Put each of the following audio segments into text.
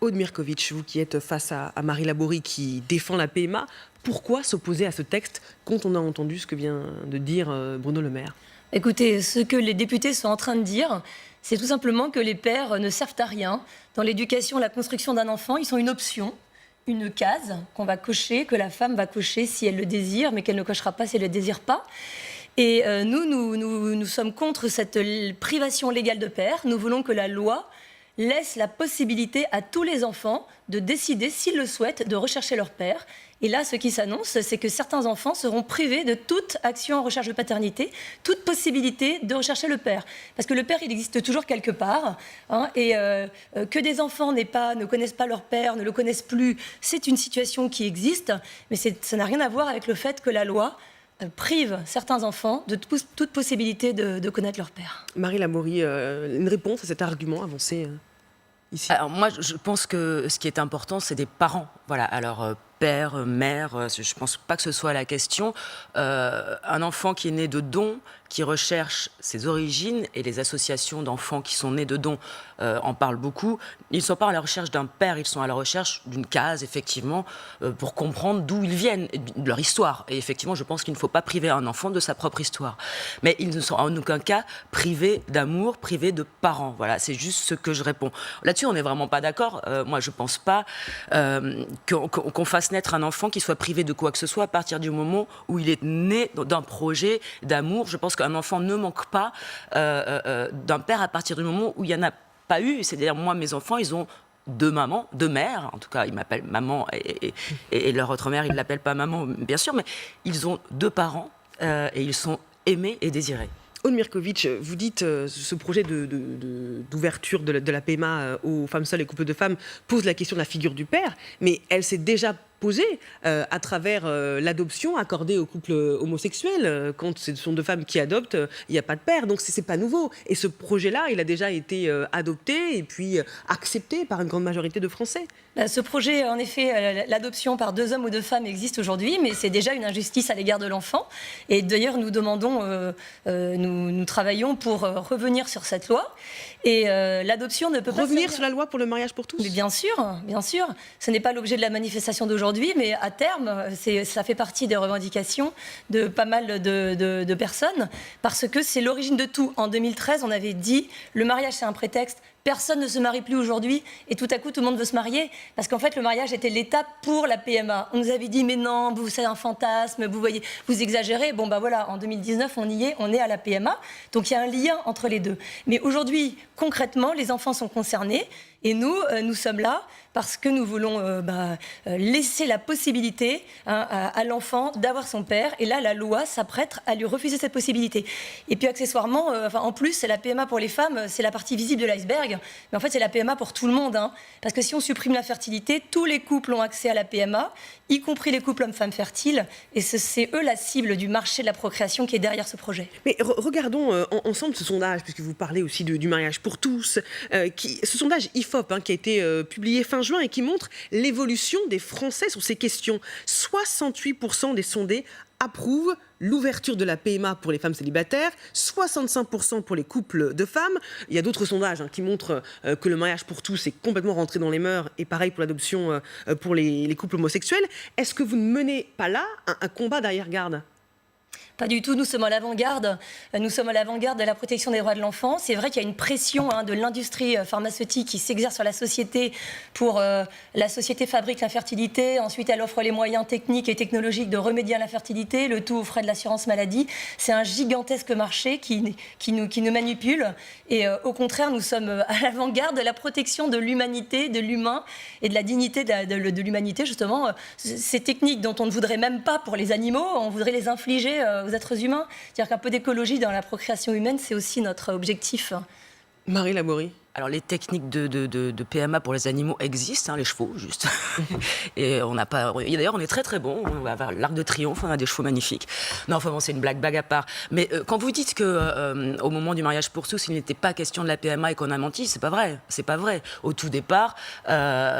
Aude Mirkovitch, vous qui êtes face à Marie Laborie qui défend la PMA, pourquoi s'opposer à ce texte quand on a entendu ce que vient de dire Bruno Le Maire? Écoutez, ce que les députés sont en train de dire, c'est tout simplement que les pères ne servent à rien. Dans l'éducation, la construction d'un enfant, ils sont une option, une case qu'on va cocher, que la femme va cocher si elle le désire, mais qu'elle ne cochera pas si elle ne le désire pas. Et nous sommes contre cette privation légale de père. Nous voulons que la loi laisse la possibilité à tous les enfants de décider, s'ils le souhaitent, de rechercher leur père. Et là, ce qui s'annonce, c'est que certains enfants seront privés de toute action en recherche de paternité, toute possibilité de rechercher le père. Parce que le père, il existe toujours quelque part. Et que des enfants ne connaissent pas leur père, ne le connaissent plus, c'est une situation qui existe. Mais ça n'a rien à voir avec le fait que la loi prive certains enfants de toute possibilité de connaître leur père. Marie Laborie, une réponse à cet argument avancé ici? Alors moi, je pense que ce qui est important, c'est des parents. Voilà, alors père, mère, je ne pense pas que ce soit la question. Un enfant qui est né de dons, qui recherche ses origines, et les associations d'enfants qui sont nés de dons en parlent beaucoup, ils ne sont pas à la recherche d'un père, ils sont à la recherche d'une case, effectivement, pour comprendre d'où ils viennent, de leur histoire. Et effectivement, je pense qu'il ne faut pas priver un enfant de sa propre histoire. Mais ils ne sont en aucun cas privés d'amour, privés de parents. Voilà, c'est juste ce que je réponds. Là-dessus, on n'est vraiment pas d'accord. Moi, je ne pense pas qu'on fasse naître un enfant qui soit privé de quoi que ce soit à partir du moment où il est né d'un projet d'amour. Je pense qu'un enfant ne manque pas d'un père à partir du moment où il n'y en a pas eu. C'est-à-dire, moi, mes enfants, ils ont deux mamans, deux mères. En tout cas, ils m'appellent maman et leur autre mère, ils ne l'appellent pas maman, bien sûr, mais ils ont deux parents et ils sont aimés et désirés. Aude Mirkovitch, vous dites ce projet d'ouverture de la PMA aux femmes seules et couples de femmes pose la question de la figure du père, mais elle s'est déjà posée à travers l'adoption accordée aux couples homosexuels. Quand ce sont deux femmes qui adoptent, il n'y a pas de père, donc c'est pas nouveau. Et ce projet-là, il a déjà été adopté et puis accepté par une grande majorité de Français. Ce projet, en effet, l'adoption par deux hommes ou deux femmes existe aujourd'hui, mais c'est déjà une injustice à l'égard de l'enfant. Et d'ailleurs, nous demandons, nous travaillons pour revenir sur cette loi. Et l'adoption ne peut pas revenir sur la loi pour le mariage pour tous. Mais bien sûr, bien sûr. Ce n'est pas l'objet de la manifestation d'aujourd'hui, mais à terme, ça fait partie des revendications de pas mal de personnes, parce que c'est l'origine de tout. En 2013, on avait dit le mariage c'est un prétexte. Personne ne se marie plus aujourd'hui et tout à coup tout le monde veut se marier parce qu'en fait le mariage était l'étape pour la PMA. On nous avait dit mais non, c'est un fantasme, vous voyez, vous exagérez. Bon bah voilà, en 2019 on y est, on est à la PMA. Donc il y a un lien entre les deux. Mais aujourd'hui, concrètement, les enfants sont concernés et nous sommes là parce que nous voulons laisser la possibilité à l'enfant d'avoir son père. Et là, la loi s'apprête à lui refuser cette possibilité. Et puis accessoirement, en plus, c'est la PMA pour les femmes, c'est la partie visible de l'iceberg. Mais en fait, c'est la PMA pour tout le monde. Parce que si on supprime la fertilité, tous les couples ont accès à la PMA, y compris les couples hommes-femmes fertiles. Et c'est eux la cible du marché de la procréation qui est derrière ce projet. Mais regardons ensemble ce sondage, puisque vous parlez aussi du mariage pour tous. Ce sondage IFOP qui a été publié fin juin et qui montre l'évolution des Français sur ces questions. 68% des sondés approuvent l'ouverture de la PMA pour les femmes célibataires, 65% pour les couples de femmes. Il y a d'autres sondages qui montrent que le mariage pour tous est complètement rentré dans les mœurs, et pareil pour l'adoption pour les couples homosexuels. Est-ce que vous ne menez pas là un combat d'arrière-garde ? Pas du tout, nous sommes à l'avant-garde. Nous sommes à l'avant-garde de la protection des droits de l'enfant. C'est vrai qu'il y a une pression de l'industrie pharmaceutique qui s'exerce sur la société pour la société fabrique l'infertilité. Ensuite, elle offre les moyens techniques et technologiques de remédier à l'infertilité, le tout aux frais de l'assurance maladie. C'est un gigantesque marché qui nous manipule. Et au contraire, nous sommes à l'avant-garde de la protection de l'humanité, de l'humain et de la dignité de l'humanité, justement. Ces techniques dont on ne voudrait même pas pour les animaux, on voudrait les infliger aux êtres humains. C'est-à-dire qu'un peu d'écologie dans la procréation humaine, c'est aussi notre objectif. Marie Laborie. Alors, les techniques de PMA pour les animaux existent, les chevaux, juste. Et on n'a pas... D'ailleurs, on est très, très bon. On va avoir l'Arc de Triomphe, on a des chevaux magnifiques. Non, enfin bon, c'est une blague à part. Mais quand vous dites qu'au moment du mariage pour tous, il n'était pas question de la PMA et qu'on a menti, c'est pas vrai. C'est pas vrai. Au tout départ,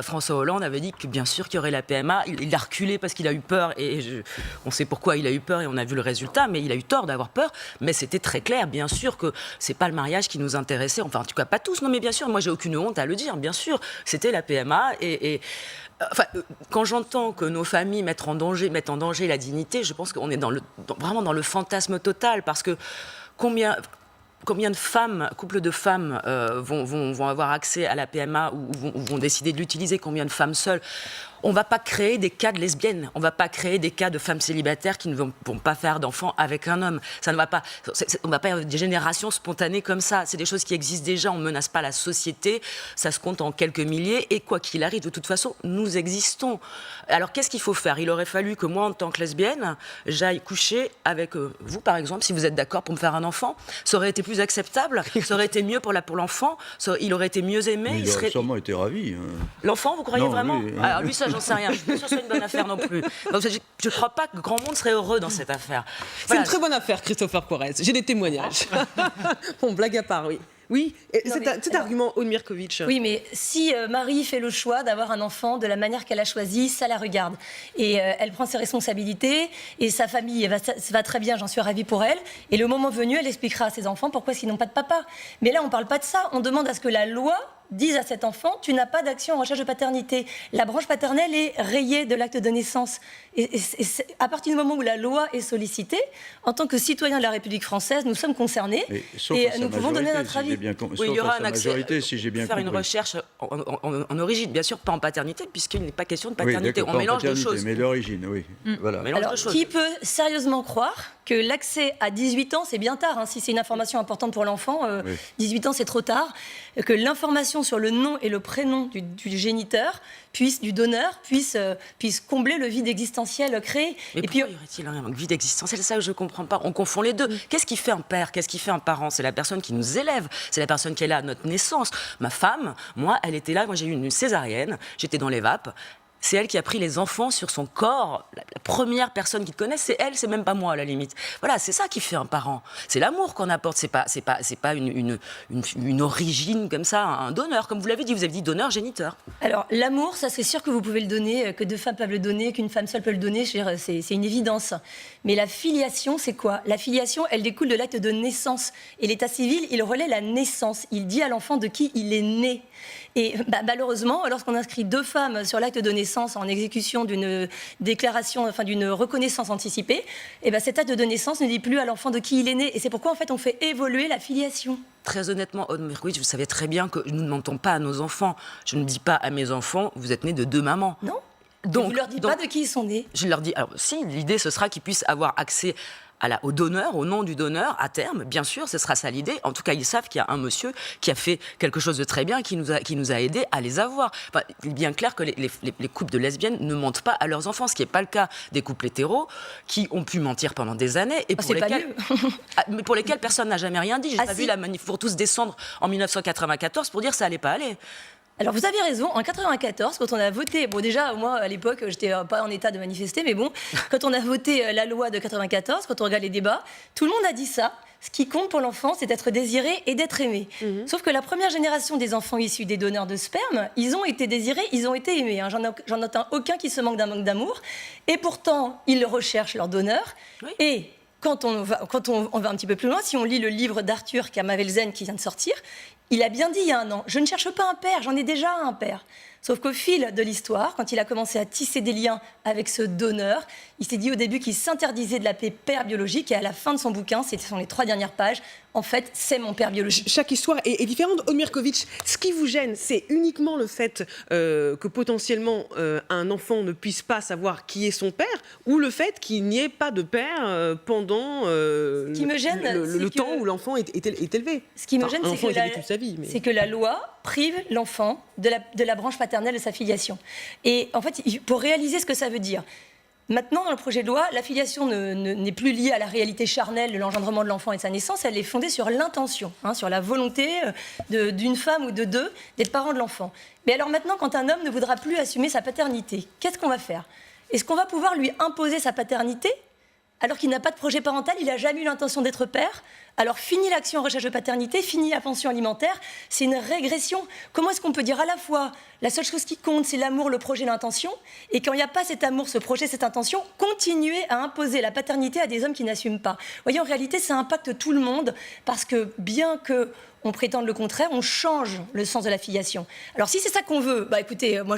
François Hollande avait dit que bien sûr qu'il y aurait la PMA. Il a reculé parce qu'il a eu peur. On sait pourquoi il a eu peur et on a vu le résultat. Mais il a eu tort d'avoir peur. Mais c'était très clair, bien sûr, que c'est pas le mariage qui nous intéressait. Enfin, en tout cas, pas tous. Non, mais bien sûr. Moi, j'ai aucune honte à le dire, bien sûr. C'était la PMA Enfin, quand j'entends que nos familles mettent en danger la dignité, je pense qu'on est vraiment dans le fantasme total, parce que combien de femmes, couples de femmes vont avoir accès à la PMA ou vont décider de l'utiliser, combien de femmes seules. On ne va pas créer des cas de lesbiennes, on ne va pas créer des cas de femmes célibataires qui ne vont pas faire d'enfants avec un homme. Ça ne va pas, on ne va pas avoir des générations spontanées comme ça. C'est des choses qui existent déjà, on ne menace pas la société, ça se compte en quelques milliers, et quoi qu'il arrive, de toute façon, nous existons. Alors qu'est-ce qu'il faut faire ? Il aurait fallu que moi, en tant que lesbienne, j'aille coucher avec vous, par exemple, si vous êtes d'accord pour me faire un enfant. Ça aurait été plus acceptable, ça aurait été mieux pour l'enfant, il aurait été mieux aimé. Mais il aurait sûrement été ravi. L'enfant, vous croyez Non, vraiment ? oui, Alors lui, ça, j'en sais rien. Je ne suis pas sûre que ce soit une bonne affaire non plus. Donc, je ne crois pas que grand monde serait heureux dans cette affaire. C'est une très bonne affaire, Christopher Corrèze. J'ai des témoignages. Bon, blague à part, oui. Oui, cet argument, Aude Mirkovitch. Oui, mais si Marie fait le choix d'avoir un enfant de la manière qu'elle a choisi, ça la regarde. Et elle prend ses responsabilités, et sa famille va très bien, j'en suis ravie pour elle. Et le moment venu, elle expliquera à ses enfants pourquoi ils n'ont pas de papa. Mais là, on ne parle pas de ça. On demande à ce que la loi dise à cet enfant, tu n'as pas d'action en recherche de paternité. La branche paternelle est rayée de l'acte de naissance. Et à partir du moment où la loi est sollicitée, en tant que citoyen de la République française, nous sommes concernés et nous pouvons donner notre avis. Oui, il y aura un accès faire une recherche en origine, bien sûr, pas en paternité, puisqu'il n'est pas question de paternité. Oui, on mélange deux choses. Mais l'origine, oui. Voilà. Alors, qui peut sérieusement croire que l'accès à 18 ans, c'est bien tard, hein, si c'est une information importante pour l'enfant, 18 ans c'est trop tard, que l'information sur le nom et le prénom du géniteur, du donneur, puisse combler le vide existentiel créé. Mais pourquoi y aurait-il un vide existentiel ? C'est ça que je ne comprends pas. On confond les deux. Qu'est-ce qui fait un père ? Qu'est-ce qui fait un parent ? C'est la personne qui nous élève. C'est la personne qui est là à notre naissance. Ma femme, moi, elle était là. Moi, j'ai eu une césarienne. J'étais dans les vapes. C'est elle qui a pris les enfants sur son corps. La première personne qui te connaît, c'est elle, c'est même pas moi à la limite. Voilà, c'est ça qui fait un parent. C'est l'amour qu'on apporte. C'est pas une origine comme ça, un donneur. Comme vous l'avez dit donneur, géniteur. Alors l'amour, ça c'est sûr que vous pouvez le donner, que deux femmes peuvent le donner, qu'une femme seule peut le donner. C'est une évidence. Mais la filiation, c'est quoi ? La filiation, elle découle de l'acte de naissance. Et l'état civil, il relaie la naissance. Il dit à l'enfant de qui il est né. Et malheureusement, lorsqu'on inscrit deux femmes sur l'acte de naissance en exécution d'une déclaration, enfin d'une reconnaissance anticipée, et cet acte de naissance ne dit plus à l'enfant de qui il est né. Et c'est pourquoi en fait on fait évoluer la filiation. Très honnêtement, Aude Mirkovitch, vous savez très bien que nous ne mentons pas à nos enfants. Je ne dis pas à mes enfants, vous êtes nés de deux mamans. Non. Donc, vous ne leur dites pas de qui ils sont nés. Je leur dis, alors si, l'idée ce sera qu'ils puissent avoir accès au donneur, au nom du donneur, à terme, bien sûr, ce sera ça l'idée. En tout cas, ils savent qu'il y a un monsieur qui a fait quelque chose de très bien, qui nous a aidés à les avoir. Enfin, il est bien clair que les couples de lesbiennes ne mentent pas à leurs enfants, ce qui n'est pas le cas des couples hétéros, qui ont pu mentir pendant des années, et mais pour lesquels personne n'a jamais rien dit. J'ai pas vu la manif pour tous descendre en 1994 pour dire que ça allait pas aller. Alors vous avez raison, en 94, quand on a voté, bon déjà moi à l'époque j'étais pas en état de manifester, mais bon, quand on a voté la loi de 94, quand on regarde les débats, tout le monde a dit ça. Ce qui compte pour l'enfant, c'est d'être désiré et d'être aimé. Sauf que la première génération des enfants issus des donneurs de sperme, ils ont été désirés, ils ont été aimés. Hein. J'en note aucun qui se manque d'un manque d'amour. Et pourtant, ils recherchent leur donneur. Oui. Et quand on va un petit peu plus loin, si on lit le livre d'Arthur Kamavelzen qui vient de sortir, il a bien dit il y a un an, je ne cherche pas un père, j'en ai déjà un père. Sauf qu'au fil de l'histoire, quand il a commencé à tisser des liens avec ce donneur, il s'est dit au début qu'il s'interdisait de l'appeler père biologique, et à la fin de son bouquin, ce sont les 3 dernières pages, en fait, c'est mon père biologique. Chaque histoire est différente. Aude Mirkovitch, ce qui vous gêne, c'est uniquement le fait que potentiellement un enfant ne puisse pas savoir qui est son père, ou le fait qu'il n'y ait pas de père pendant le temps où l'enfant est élevé. Ce qui me gêne, c'est que la loi prive l'enfant de la branche paternelle de sa filiation. Et en fait, pour réaliser ce que ça veut dire, maintenant, dans le projet de loi, la filiation n'est plus liée à la réalité charnelle de l'engendrement de l'enfant et de sa naissance, elle est fondée sur l'intention, sur la volonté d'une femme ou de deux d'être parent de l'enfant. Mais alors maintenant, quand un homme ne voudra plus assumer sa paternité, qu'est-ce qu'on va faire ? Est-ce qu'on va pouvoir lui imposer sa paternité alors qu'il n'a pas de projet parental, il n'a jamais eu l'intention d'être père, Alors fini l'action en recherche de paternité, fini la pension alimentaire, c'est une régression. Comment est-ce qu'on peut dire à la fois la seule chose qui compte, c'est l'amour, le projet, l'intention, et quand il n'y a pas cet amour, ce projet, cette intention, continuer à imposer la paternité à des hommes qui n'assument pas. Vous voyez, en réalité, ça impacte tout le monde, parce que bien que on prétende le contraire, on change le sens de la filiation. Alors si c'est ça qu'on veut, bah écoutez, moi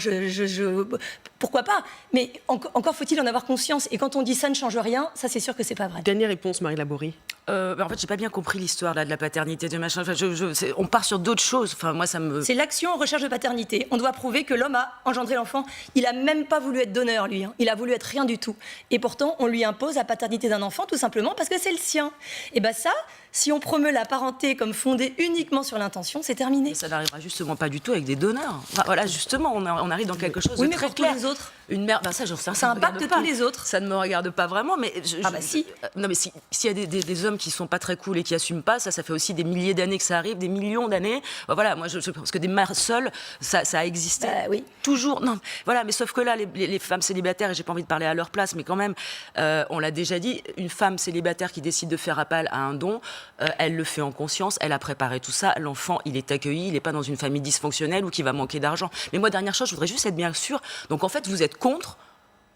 pourquoi pas, mais encore faut-il en avoir conscience. Et quand on dit ça ne change rien, ça c'est sûr que c'est pas vrai. Dernière réponse, Marie Laborie. En fait, j'ai pas bien compris l'histoire là de la paternité de machin. Enfin, on part sur d'autres choses. Enfin, moi, ça me. C'est l'action en recherche de paternité. On doit prouver que l'homme a engendré l'enfant. Il a même pas voulu être donneur, lui. Il a voulu être rien du tout. Et pourtant, on lui impose la paternité d'un enfant, tout simplement parce que c'est le sien. Et ben ça, si on promeut la parenté comme fondée uniquement sur l'intention, c'est terminé. Mais ça n'arrivera justement pas du tout avec des donneurs. Enfin, voilà, justement, on arrive dans quelque chose de très clair. Les autres. Une mère, ça, j'en sais rien, ça impacte tous les autres. Ça ne me regarde pas vraiment, mais si. Non, mais s'il y a des hommes qui sont pas très cool et qui assument pas, ça fait aussi des milliers d'années que ça arrive, des millions d'années. Voilà, moi, je pense que des mères seules, ça a existé. Oui. Toujours. Non, voilà, mais sauf que là, les femmes célibataires, et j'ai pas envie de parler à leur place, mais quand même, on l'a déjà dit, une femme célibataire qui décide de faire appel à un don, elle le fait en conscience, elle a préparé tout ça, l'enfant, il est accueilli, il n'est pas dans une famille dysfonctionnelle ou qui va manquer d'argent. Mais moi, dernière chose, je voudrais juste être bien sûre. Donc en fait, vous êtes contre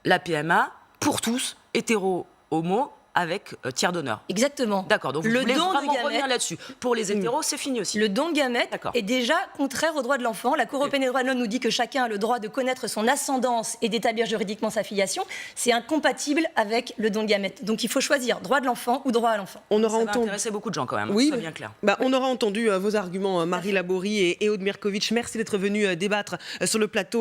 la PMA pour tous, hétéro, homo, avec tiers donneur. Exactement. D'accord, donc vous voulez vraiment revenir là-dessus. Pour les hétéros, c'est fini aussi. Le don de gamètes est déjà contraire aux droits de l'enfant. La Cour européenne des droits de l'homme nous dit que chacun a le droit de connaître son ascendance et d'établir juridiquement sa filiation. C'est incompatible avec le don de gamètes. Donc il faut choisir droit de l'enfant ou droit à l'enfant. On aura Ça va intéresser beaucoup de gens quand même, oui, c'est bien clair. On aura entendu vos arguments, Marie Laborie et Aude Mirkovitch. Merci d'être venus débattre sur le plateau.